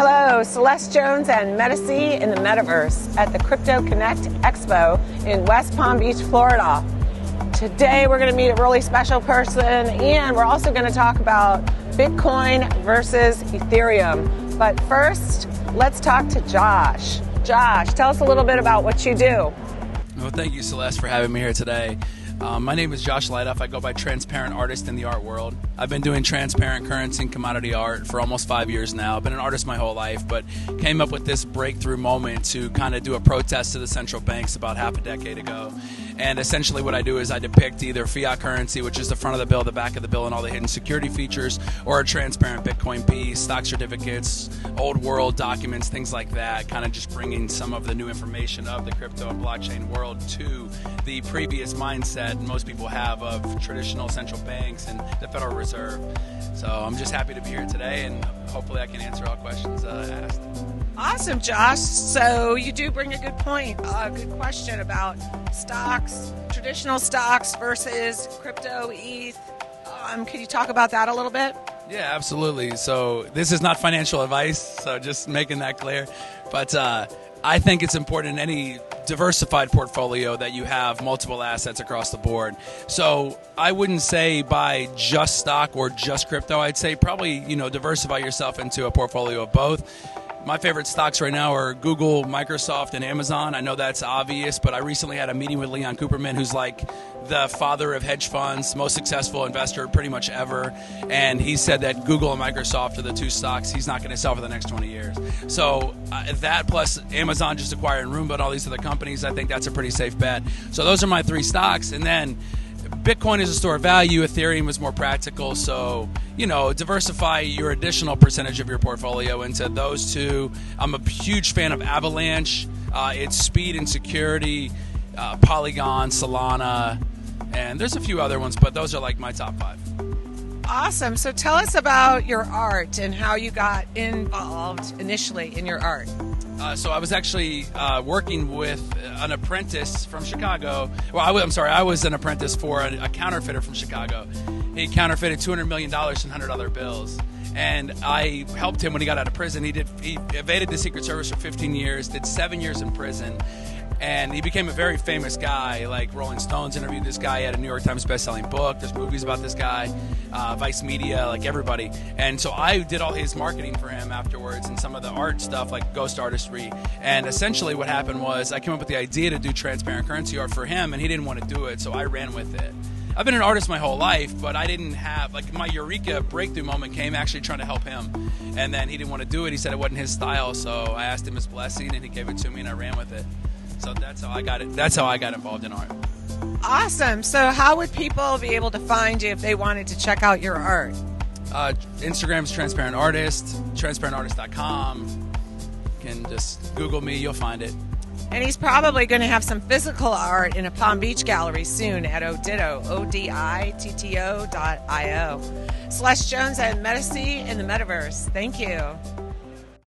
Hello, Celeste Jones and Medici in the metaverse at the Crypto Connect Expo in West Palm Beach, Florida. Today we're going to meet a really special person, and we're also going to talk about Bitcoin versus Ethereum. But first, let's talk to Josh. Josh, tell us a little bit about what you do. Well, thank you, Celeste, for having me here today. My name is Josh Leidolf. I go by Transparent Artist in the art world. I've been doing transparent currency and commodity art for almost 5 years now. I've been an artist my whole life, but came up with this breakthrough moment to kind of do a protest to the central banks about half a decade ago. And essentially what I do is I depict either fiat currency, which is the front of the bill, the back of the bill, and all the hidden security features, or a transparent Bitcoin piece, stock certificates, old world documents, things like that, kind of just bringing some of the new information of the crypto and blockchain world to the previous mindset most people have of traditional central banks and the Federal Reserve. So I'm just happy to be here today, and hopefully I can answer all questions asked. Awesome, Josh. So you do bring a good point, a good question about stocks, traditional stocks versus crypto, ETH. Could you talk about that a little bit? Yeah, absolutely. So this is not financial advice, so just making that clear. But I think it's important in any diversified portfolio that you have multiple assets across the board. So I wouldn't say buy just stock or just crypto. I'd say probably, diversify yourself into a portfolio of both. My favorite stocks right now are Google, Microsoft, and Amazon. I know that's obvious, but I recently had a meeting with Leon Cooperman, who's like the father of hedge funds, most successful investor pretty much ever. And he said that Google and Microsoft are the two stocks he's not going to sell for the next 20 years. So that plus Amazon just acquiring Roomba and all these other companies, I think that's a pretty safe bet. So those are my three stocks. And then Bitcoin is a store of value. Ethereum is more practical. So, diversify your additional percentage of your portfolio into those two. I'm a huge fan of Avalanche. It's speed and security, Polygon, Solana, and there's a few other ones, but those are like my top 5. Awesome. So tell us about your art and how you got involved initially in your art. So I was actually working with an apprentice from Chicago. Well, I was an apprentice for a counterfeiter from Chicago. He counterfeited $200 million in $100 bills. And I helped him when he got out of prison. He evaded the Secret Service for 15 years, did 7 years in prison. And he became a very famous guy. Like Rolling Stones interviewed this guy. He had a New York Times best-selling book. There's movies about this guy, Vice Media, like everybody. And so I did all his marketing for him afterwards and some of the art stuff like ghost artistry. And essentially what happened was I came up with the idea to do transparent currency art for him, and he didn't want to do it, so I ran with it. I've been an artist my whole life, but I didn't have, my eureka breakthrough moment came actually trying to help him. And then he didn't want to do it. He said it wasn't his style, so I asked him his blessing, and he gave it to me, and I ran with it. So that's how I got it. That's how I got involved in art. Awesome. So how would people be able to find you if they wanted to check out your art? Instagram's Transparent Artist, transparentartist.com. You can just Google me, you'll find it. And he's probably going to have some physical art in a Palm Beach gallery soon at Oditto, Oditto.io. Celeste Jones and Medici in the metaverse. Thank you.